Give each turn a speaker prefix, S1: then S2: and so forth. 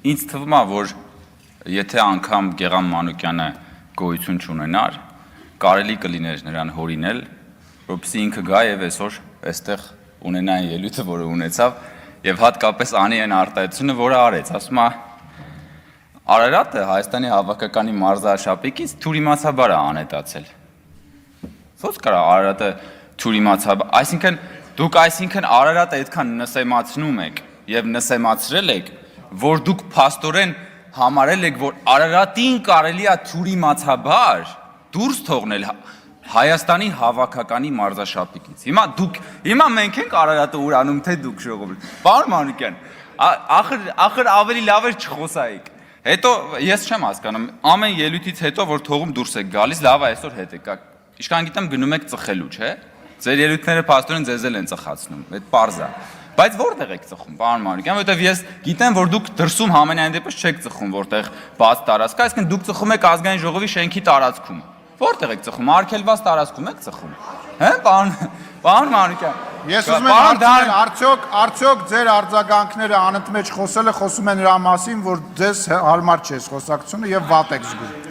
S1: ինձ թվում է, որ եթե անգամ Գեղամ Մանուկյանը գոյություն չունենար, կարելի կլիներ նրան հորինել, որպեսզի ինքը գա եւ այսօր այստեղ ունենա այն ելույթը, որը ունեցավ, եւ հատկապես անի այն արտահայտությունը, որը արեց, ասում է Արարատը Հայաստանի հավաքականի մարզաշապիկից թյուրիմացաբար է անետացել։ Ո՞նց կարա Արարատը թյուրիմացաբար, այսինքն Արարատը այդքան նսեմացնում եք եւ նսեմացրել եք, որ դուք փաստորեն համարել եք, որ Արարատին կարելի է թյուրիմացաբար դուրս թողնել Հայաստանի հավաքականի մարզաշապիկից։ Հիմա մենք ենք Արարատը ուրանում, թե դուք ժողովուրդ։ Պարոն Մանուկյան, ախր ավելի լավ էր չխոսայիք։ Հետո ես չեմ հասկանում, ամեն ելույթից հետո որ թողում դուրս եք գալիս, լավ է այսօր հետ եկա։ Ինչքան գիտեմ գնում եք ծխելու, չէ՞։ Ձեր ելույթները փաստորեն ձեզ էլ են ծխացնում, այդ պարզ է։ Բայց որտեղ եք ծխում, պարոն Մանուկյան, որովհետև ես գիտեմ, որ դուք դրսում համենայն դեպս չեք ծխում, որտեղ բաց տարածք, այսինքն դուք ծխում եք ազգային ժողովի շենքի տարածքում։ Որտեղ եք ծխում, արգելված տարածքում եք ծխում։ Հա, պարոն Մանուկյան։
S2: Ես ուզում եմ հարցնել, արդյոք ձեր արձագանքները անընդմեջ խոսում են նրա մասին, որ ձեզ հարմար չէ խոսակցությունը եւ վատ եք զգում։